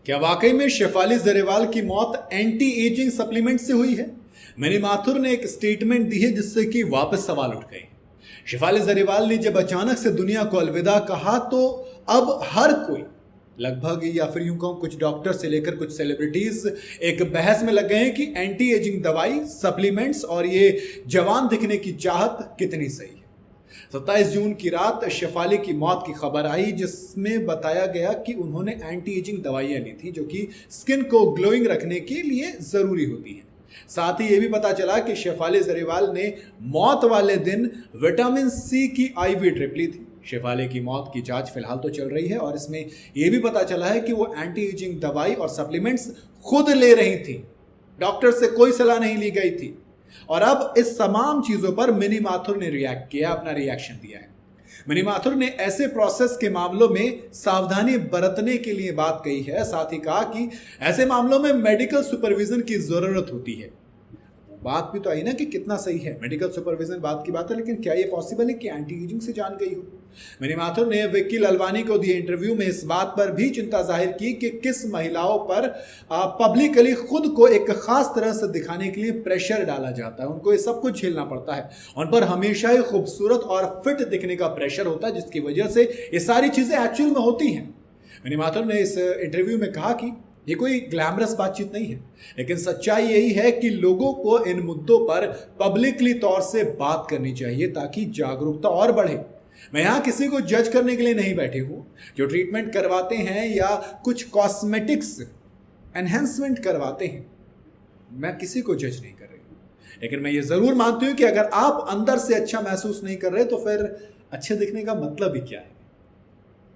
क्या वाकई में शेफाली जरेवाल की मौत एंटी एजिंग सप्लीमेंट से हुई है? मिनी माथुर ने एक स्टेटमेंट दी है जिससे कि वापस सवाल उठ गए। शेफाली जरेवाल ने जब अचानक से दुनिया को अलविदा कहा तो अब हर कोई लगभग, या फिर यूं कहूं कुछ डॉक्टर से लेकर कुछ सेलिब्रिटीज एक बहस में लग गए हैं कि एंटी एजिंग दवाई, सप्लीमेंट्स और ये जवान दिखने की चाहत कितनी सही है। 27 जून की रात शेफाली की मौत की खबर आई जिसमें बताया गया कि उन्होंने एंटी एजिंग दवाइयां ली थी जो कि स्किन को ग्लोइंग रखने के लिए जरूरी होती हैं। साथ ही यह भी पता चला कि शेफाली जरेवाल ने मौत वाले दिन विटामिन सी की आईवी ड्रिप ली थी। शेफाली की मौत की जांच फिलहाल तो चल रही है और इसमें यह भी पता चला है कि वो एंटी एजिंग दवाई और सप्लीमेंट्स खुद ले रही थी, डॉक्टर से कोई सलाह नहीं ली गई थी। और अब इस तमाम चीजों पर मिनी माथुर ने रिएक्ट किया, अपना रिएक्शन दिया है। मिनी माथुर ने ऐसे प्रोसेस के मामलों में सावधानी बरतने के लिए बात कही है। साथ ही कहा कि ऐसे मामलों में मेडिकल सुपरविजन की जरूरत होती है। बात भी तो आई ना कि कितना सही है, मेडिकल सुपरविजन बात की बात है, लेकिन क्या ये पॉसिबल है कि एंटी एजिंग से जान गई हो? मिनी माथुर ने विक्की लालवानी को दिए इंटरव्यू में इस बात पर भी चिंता जाहिर की कि किस महिलाओं पर पब्लिकली खुद को एक खास तरह से दिखाने के लिए प्रेशर डाला जाता है। उनको ये सब कुछ झेलना पड़ता है, उन पर हमेशा ही खूबसूरत और फिट दिखने का प्रेशर होता है, जिसकी वजह से ये सारी चीजें एक्चुअल में होती हैं। मिनी माथुर ने इस इंटरव्यू में कहा कि ये कोई ग्लैमरस बातचीत नहीं है, लेकिन सच्चाई यही है कि लोगों को इन मुद्दों पर पब्लिकली तौर से बात करनी चाहिए ताकि जागरूकता और बढ़े। मैं यहाँ किसी को जज करने के लिए नहीं बैठे हूँ। जो ट्रीटमेंट करवाते हैं या कुछ कॉस्मेटिक्स एनहेंसमेंट करवाते हैं, मैं किसी को जज नहीं कर रही हूँ, लेकिन मैं ये जरूर मानती हूँ कि अगर आप अंदर से अच्छा महसूस नहीं कर रहे तो फिर अच्छे दिखने का मतलब ही क्या है।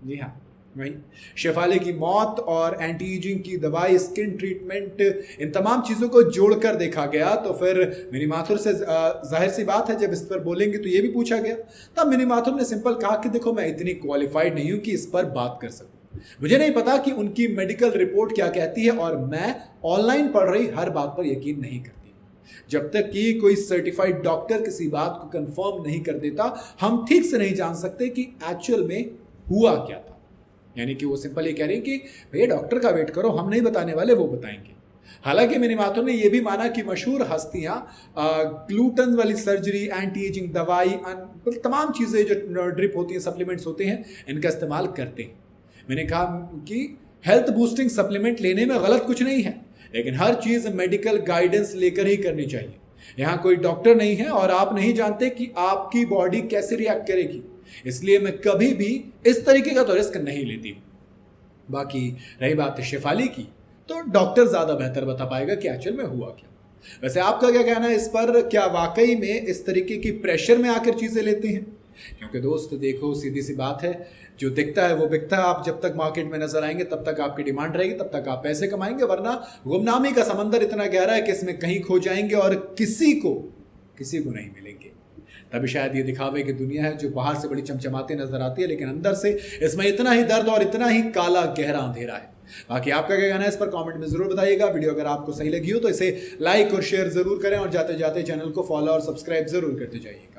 जी हाँ, वही शेफाली की मौत और एंटी एजिंग की दवाई, स्किन ट्रीटमेंट, इन तमाम चीज़ों को जोड़कर देखा गया तो फिर मिनी माथुर से जाहिर सी बात है जब इस पर बोलेंगे तो ये भी पूछा गया। तब मिनी माथुर ने सिंपल कहा कि देखो, मैं इतनी क्वालिफाइड नहीं हूं कि इस पर बात कर सकूं, मुझे नहीं पता कि उनकी मेडिकल रिपोर्ट क्या कहती है और मैं ऑनलाइन पढ़ रही हर बात पर यकीन नहीं करती। जब तक कि कोई सर्टिफाइड डॉक्टर किसी बात को कंफर्म नहीं कर देता, हम ठीक से नहीं जान सकते कि एक्चुअल में हुआ क्या था। यानी कि वो सिंपल ये कह रहे हैं कि भैया डॉक्टर का वेट करो, हम नहीं बताने वाले, वो बताएंगे। हालांकि मिनी माथुर ने यह भी माना कि मशहूर हस्तियां ग्लूटन वाली सर्जरी, एंटी एजिंग दवाई, तमाम चीज़ें जो ड्रिप होती हैं, सप्लीमेंट्स होते हैं, इनका इस्तेमाल करते हैं। मैंने कहा कि हेल्थ बूस्टिंग सप्लीमेंट लेने में गलत कुछ नहीं है, लेकिन हर चीज़ मेडिकल गाइडेंस लेकर ही करनी चाहिए। यहाँ कोई डॉक्टर नहीं है और आप नहीं जानते कि आपकी बॉडी कैसे रिएक्ट करेगी, इसलिए मैं कभी भी इस तरीके का तो रिस्क नहीं लेती हूँ। बाकी रही बात शेफाली की, तो डॉक्टर ज़्यादा बेहतर बता पाएगा कि एक्चुअल में हुआ क्या। वैसे आपका क्या कहना है इस पर? क्या वाकई में इस तरीके की प्रेशर में आकर चीज़ें लेते हैं? क्योंकि दोस्त देखो, सीधी सी बात है, जो दिखता है वो बिकता है। आप जब तक मार्केट में नजर आएंगे तब तक आपकी डिमांड रहेगी, तब तक आप पैसे कमाएंगे, वरना गुमनामी का समंदर इतना गहरा है कि इसमें कहीं खो जाएंगे और किसी को नहीं मिलेंगे। तभी शायद ये दिखावे की दुनिया है जो बाहर से बड़ी चमचमाती नजर आती है, लेकिन अंदर से इसमें इतना ही दर्द और इतना ही काला गहरा अंधेरा है। बाकी आपका क्या कहना है इस पर कमेंट में जरूर बताइएगा। वीडियो अगर आपको सही लगी हो तो इसे लाइक और शेयर जरूर करें और जाते जाते चैनल को फॉलो और सब्सक्राइब जरूर करते जाइएगा।